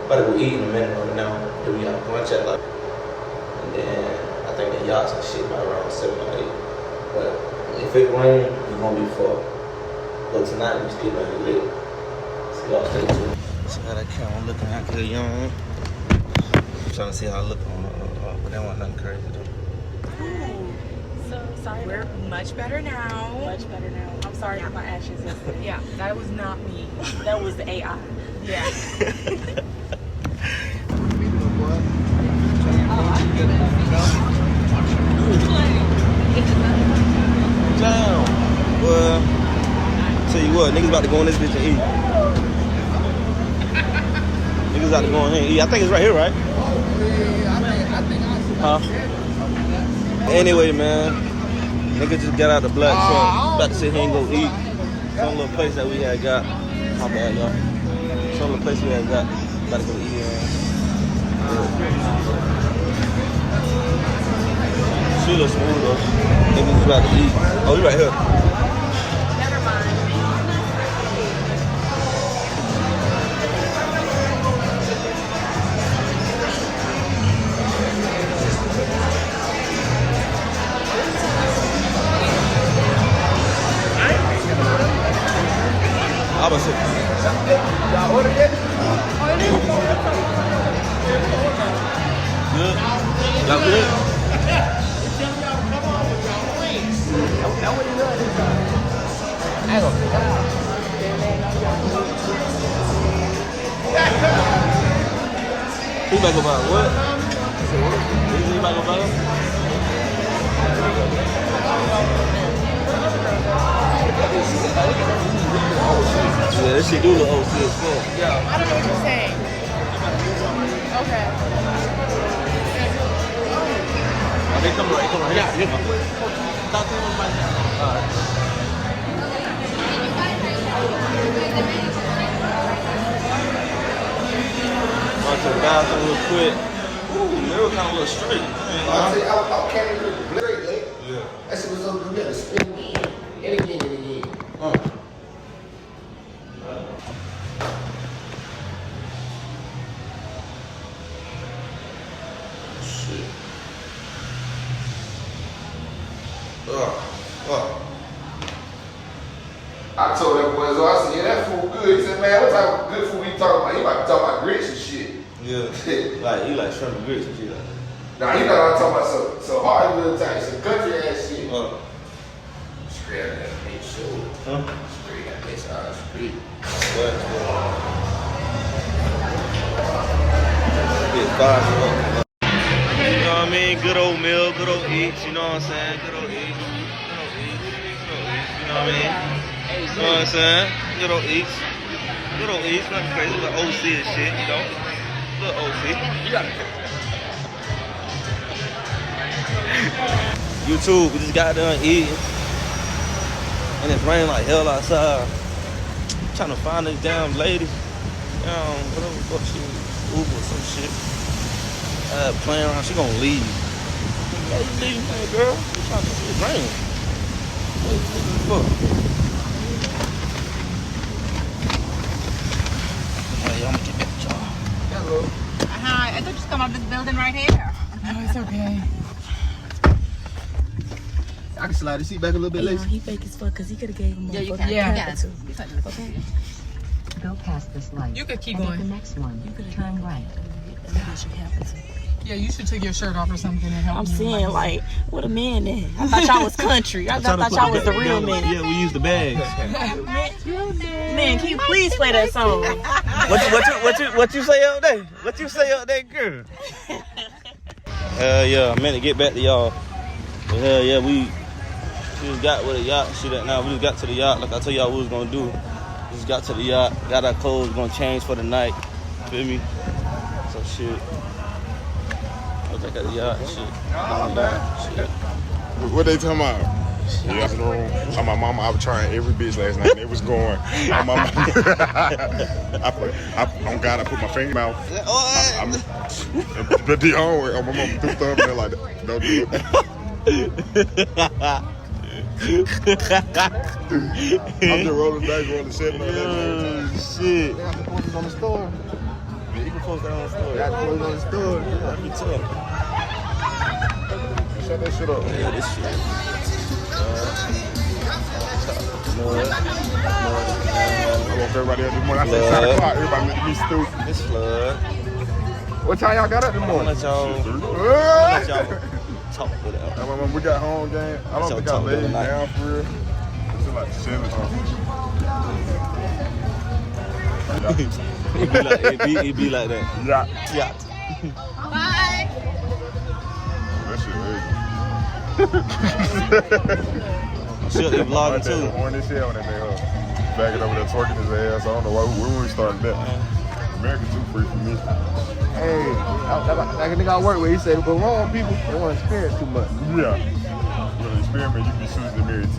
About to go eat in a minute right now. Then we got brunch at like, and then I think the yachts and shit by around 7 or 8. But if it rains, it's gonna be for. But tonight we still gonna be lit. So y'all stay tuned. See how that camera looking out here, young. I'm trying to see how I look on but that wasn't nothing crazy though. Ooh. So sorry. We're much better now. Much better now. I'm sorry for my ashes yesterday. Yeah, that was not me. That was the AI. Yeah. Damn. Well, tell you what, niggas about to go in this bitch and eat. Niggas about to go in here and eat. I think it's right here, right? Huh? Anyway, man, nigga just got out the black truck. About to sit here and go eat. Some little place that we had got. My bad, y'all. Some little place we had got. About to go eat here. She looks smooth though. Niggas about to eat. Oh, you right here. Never mind. How about it? Y'all ordered it? Good? Y'all good? He back about what? He back about him? Yeah, this shit do look OC as fuck. Yeah. I don't know what you're saying. Okay. Oh, they come right here. Yeah. Talk to him about that. All right. Going to the bathroom real quick. Ooh, mirror kind of look straight. I can't even blur it. Yeah. That shit was so good. You had to spin it again and again. Shit. I told that boy, so I said, yeah, that food good. He said, man, what type of good food you talking about? He might be talking about grits and shit. Yeah. Like, he like shrimp and grits and shit. Nah, he know what I'm talking about. So hard little time. Some country ass shit. Straight out of that bitch show. Straight out this street. Get five. You know what I mean? Good old meal, good old eats, you know what I'm saying? Good old eats. Good old eats. Good old eats, you know what I mean? You know what I'm saying? Good old eats. Good old eats, nothing crazy, little OC and shit, you know? Little OC. You got it. YouTube, we just got done eating. And it's raining like hell outside. I'm trying to find this damn lady. Whatever the fuck she was, Uber or some shit. Playing around, she gonna leave. Hey, you leaving, man, girl? You trying to see it rain? Hey, you leaving for? Hey, I'm gonna get back to y'all. Hello. Hi, I thought you just come out of this building right here. No, it's okay. I can slide the seat back a little bit later. He fake as fuck because he could have gave him Yeah, you more can. Yeah. Okay. Go past this light. You could keep And going. at the next one, turn right. Yeah, you should take your shirt off or something and help I'm me. seeing like, what a man is. I thought y'all was country. I thought y'all was the real man. Yeah, we use the bags. Man, can you please play that song? What you say up there? What you say up there, girl? Yeah, I meant to get back to y'all. But hell yeah, we just got with the yacht shit at now. We just got to the yacht like I told y'all we was gonna do. We just got to the yacht, got our clothes, gonna change for the night. Feel me? So shit. I was like at the yacht and shit. What they talking about? Yeah, in the room. So my mama, I was trying every bitch last night. And it was going. My mama, on God, I put my finger in my mouth. But the own way, my mama threw thumb in there like, don't do it. I'm just rolling dice, rolling 7 on that. Shit. They got the posters on the store. You can post that on the story. Got to put it on the story. That'd be tough. Shut that shit up. Yeah, this shit. Mud. I woke everybody up this morning. I said 10 o'clock. Everybody make me stupid. It's flood. What time y'all got up this I'm morning? gonna let y'all talk with it. When we got home game, I don't think I laid down for real. It's like 7 it be like that. Yeah. Bye. That shit She'll be vlogging too. Horn this shit when they made her bagging over there twerking his ass. I don't know when we started that. America too free for me. Hey, like a nigga I work with, he said, but wrong people, they want to experience too much. Yeah. You want to experiment, you be choosing to marry 10.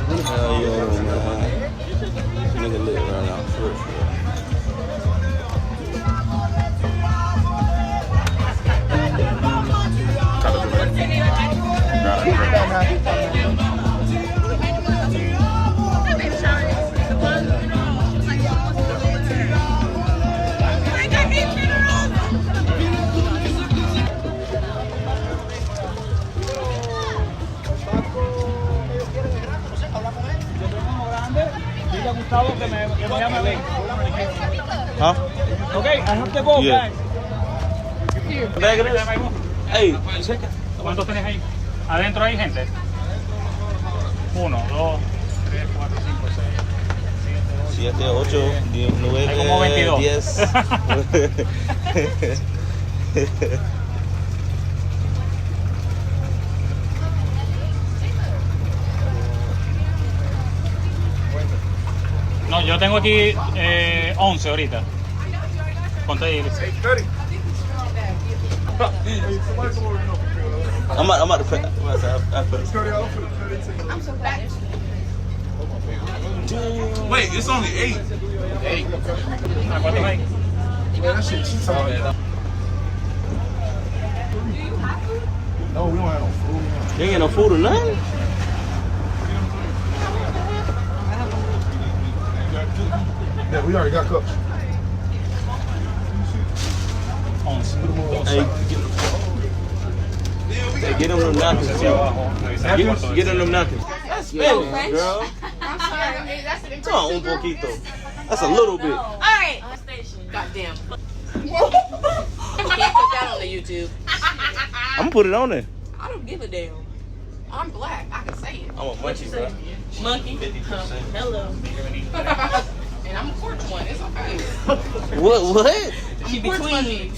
Hell yeah, man. Nigga lit right now, for real. Huh? Okay, I have to go, Yeah. guys. Here. Bag of this? Hey, check it. ¿Cuántos tenés ahí? ¿Adentro hay gente? 1, 2, 3, 4, 5, 6, 7, 8, 9, Hay como 22. 10. No, yo tengo aquí 11 ahorita. Ponte ahí. I'm about to put Wait, it's only 8. ¿Cuántos hay? Man, that shit cheats on that. No, we don't have no food. You ain't get no food or nothing? Yeah, we already got cups. 11. Hey, get them them napkins too. Get them them napkins. That's Spanish, girl. I'm sorry. That's an Come on, un poquito. That's a little bit. All right. Goddamn. You can't put that on the YouTube. I'm gonna put it on there. I don't give a damn. I'm black. I can say it. I'm a munchie, bro. Monkey. 50%. Hello. And I'm a porch one. It's okay. What? She between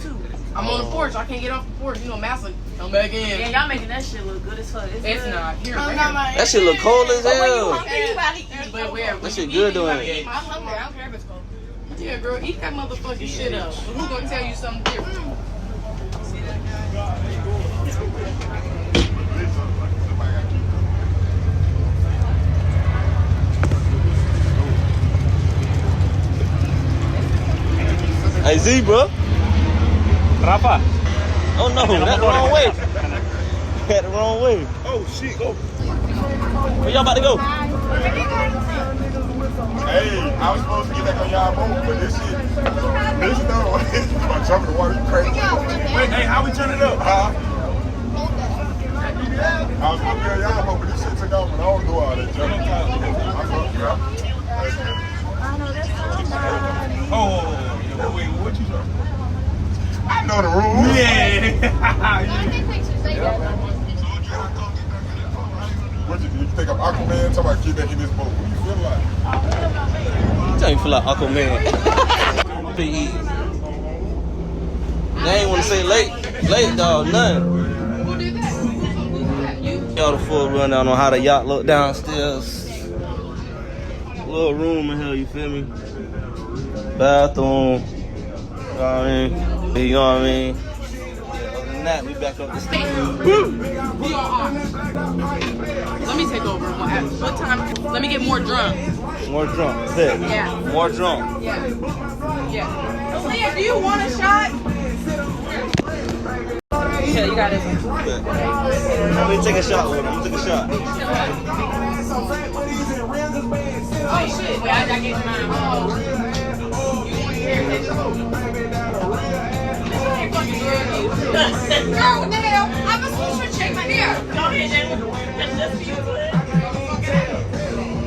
two. I'm on the porch. I can't get off the porch. You know, Massa come back in. Yeah, y'all making that shit look good as fuck. It's not. Here, That shit look cold as hell. But where? That shit good doing it. I'm hungry. I don't care if it's cold. Yeah, girl, eat that motherfucking shit up. But who's gonna tell you something different? Hey, Z, bro. Rafa. Oh no, that's the wrong way. Had the wrong way. Oh, shit. Oh. Where y'all about to go? Hey, I was supposed to get back on y'all boat, but this no. I'm jumping in the water. You crazy. Wait, hey, how we turn it up? Huh? I was supposed to be on y'all boat, but this shit took off, and I don't do all that jumping. I'm fucking you up. Oh, wait, what you talking? I know the rules. What you think I'm Aquaman? Talking about get back in this boat. What do you feel like? You don't feel like Aquaman. Be easy. They ain't want to say late dog, nothing. Y'all the full rundown on how the yacht look downstairs. Little room in here, you feel me? Bathroom. You know what I mean? You know what I mean? Yeah, other than that, we back up the stairs. Let me take over. What time? Let me get more drunk. More drunk. Sit. Yeah. More drunk. Yeah. Yeah. Leah, do you want a shot? Yeah, you got this one. Let me take a shot with him. Let me take a shot. shit. Wait, I gotta get mine. Girl, what the hell? I'm supposed to check my hair. Go ahead, Jamie. That's just you.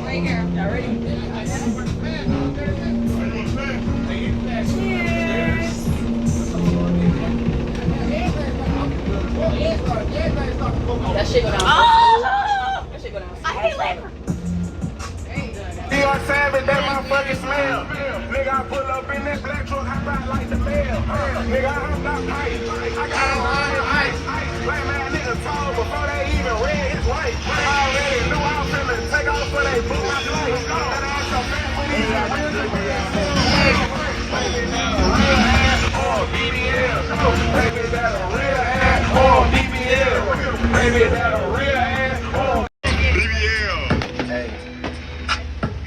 Right here. Y'all ready? Cheers. That shit go down. Oh! That shit go down. I hate labor. D.R. Savage, that motherfucking smell. Nigga, I pull up in that black truck, I ride like the mail. Nigga, I'm not ice. I got a line of ice. Like man, niggas tall before they even red, it's white. I already knew I was finna take off for they book my flight. That ass so fat for these baby, that a real ass or BBL. Baby, that a real ass or BBL. Baby, that a real ass or BBL. Hey.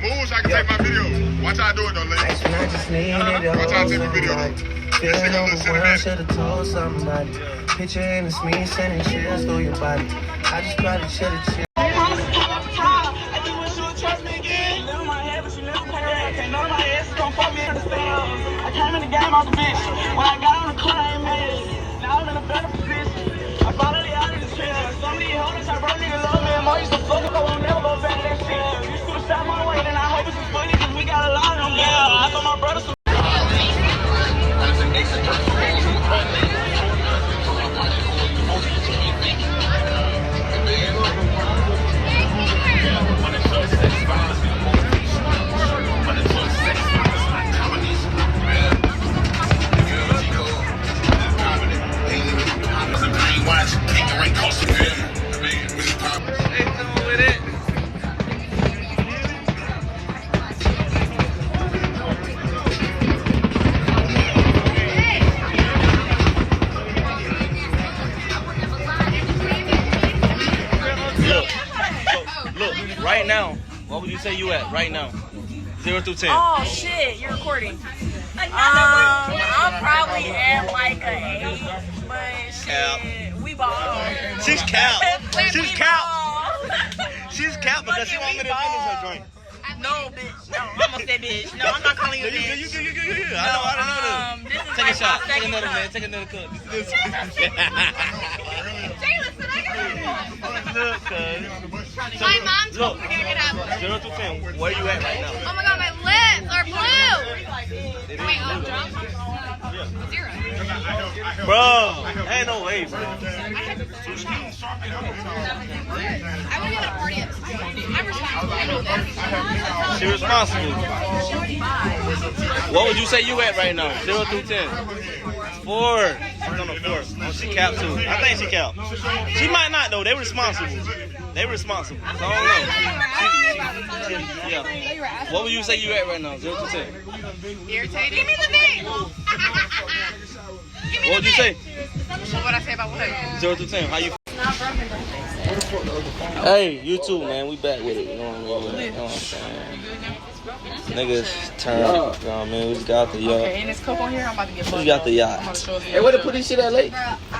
Move so I can take my video. Watch how I do it though, ladies. Watch how I take my video though. This nigga a little sentimental. Should've told somebody. Picture and it's me sending chills through your body. I just probably should've chilled. I came in the game off the bitch. When I got on the claim, hey, now I'm in a better position. I finally out of the chair. Some of these homies, I bro nigga love me. More used to fuck up, I won't never go back to that shit. You should've shot my way, then I hope it's some funny, cause we got a lot of them. Yeah, I thought my brother some. Right now, what would you say you at right now? 0 through 10. Oh shit, you're recording. I'm probably at like a 8, but shit, we ball. She's cap. She's cap. Ball. She's cap because she want me to finish her joint. No, bitch. No, I'm gonna say bitch. No, I'm not calling you a bitch. You. I know. This is Take like a shot. my Take second another cup. man. Take another cup. This My mom told me to get out. 0 through 10. Where you at right now? Oh my god, my lips are blue. Wait, oh, drunk? 0. Bro, ain't no way, bro. I would get a party at this time. I'm responsible. I know that. She responsible. What would you say you at right now? 0 through 10. 4. She's on a 4. Oh, she capped too. I think she capped. She might not though. They responsible. They responsible. So I don't know. Yeah. What would you say you at right now? 0 to 10. Irritated. Give me the name. What would you say? What would I say about what? 0 to 10. How you? Hey, you too, man. We back with it. You know what I'm saying? Niggas turn. You know what I mean? We just got the yacht. Okay, and this cup on here, I'm about to get We got the yacht. Hey, where to put this shit at, late?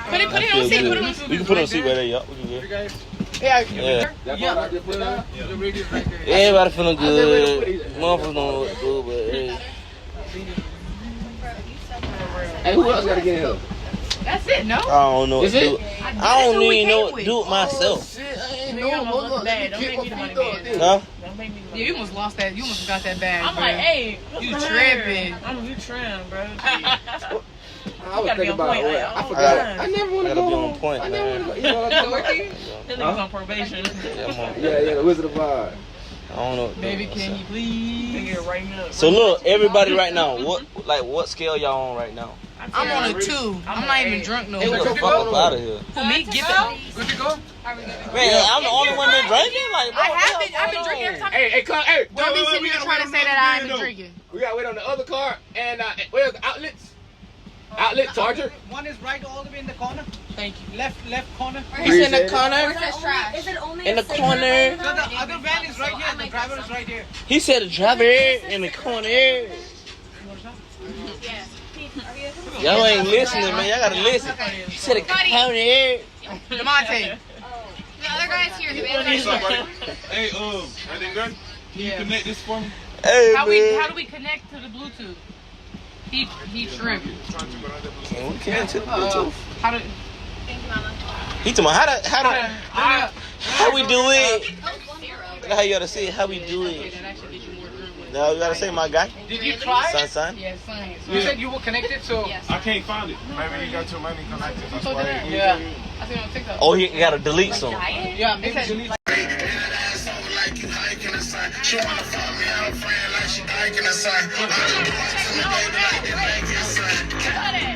Put it on seat. Put it on seat. We can put it on seat right there, y'all. We can get it. Yeah. Everybody feeling good. Motherfuckers don't look good, but hey. Hey, who else gotta get help? That's it, no? I don't know. Is it? I don't even know what to do with myself. Shit, I ain't Nigga, know. almost Look, bad. let Don't me make kick me the my money feet up. man. Huh? Yeah, you almost lost that. You almost got that bag. I'm bro. like, hey, You tripping. you trim, bro. I was gotta be thinking on about point, what? like, I oh, forgot. God. I never want to Gotta go be on home. point, I never man. want to go. You know what I'm talking about? This nigga's on probation. Yeah, the Wizard of Oz. I don't know. Baby, can you please? Figure it right now. So look, everybody right now, what scale y'all on right now? I'm on a 2. I'm not even drunk no Get more. the fuck up out of here. For me, get the. Good to go? Man, I'm the only one been drinking? Like, bro, I've been drinking every time. Hey, come, hey. Don't be sitting here trying to say that I ain't been drinking. We gotta wait on the other car and where's the outlets? Outlet charger. One is right all the way in the corner. Thank you. Left corner. He's in the corner. Is it only In the corner. So the other van is right here. The driver is right here. He said the driver in the corner. Y'all ain't listening, man. Y'all gotta listen. He said the corner. Demonte. The other guy's here. The What's up, buddy? Hey, everything good? Can you connect this for me? Hey, How man. do we connect to the Bluetooth? He tripped. Can we connect to the Bluetooth? How do? He talking about how we do it? How you gotta say it? How we do it? No, you gotta say, my guy. Did you try? Son. Yes, son. You said you were connected, so I can't find it. Maybe you got too many connected. That's why. Yeah. I seen on TikTok. Oh, he gotta delete some. yeah, maybe delete. She wanna fuck me, I'm friend like she liking the sun.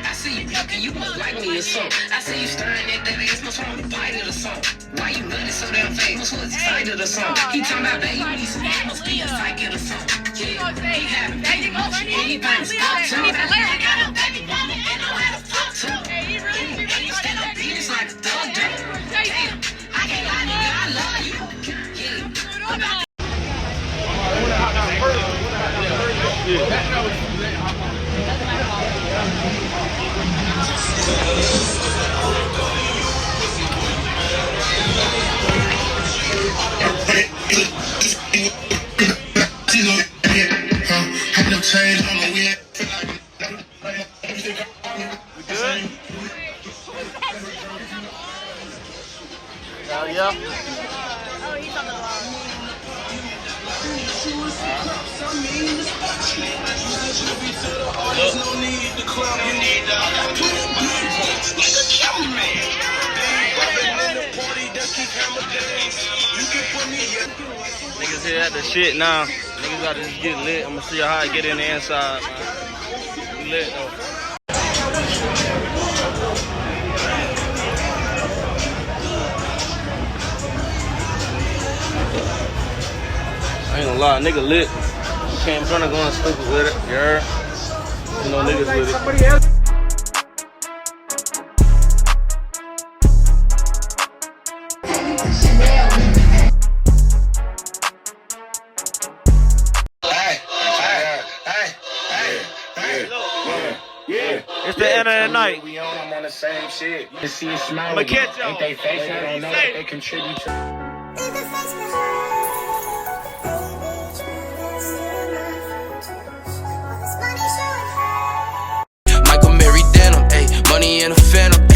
I see you ducking, you must like me or something. I see you staring at that ass, must want to bite it or something. Why you nutty so damn famous? Was excited or something? He talking about that you need some ass, must be a psychic or something. Yeah, he having baby motion, he thinks up to me. I got a baby mama and know how to fuck to. Hey, he really be stand up, penis like a thug. Damn, I can't lie, nigga, I love you. Yeah. Yeah. Niggas here at the shit now. Niggas about to just get lit. I'm gonna see how I get in the inside, man. We lit though. I ain't gonna lie, nigga lit. Came in front of going stupid with it. You heard? You know niggas with it. It's the end of the night. We on, I'm on the same shit. You see it smiling. I'ma catch y'all. Ain't they fake? I don't know that they contribute to. Michael Mary Denim, ayy, money in a phantom.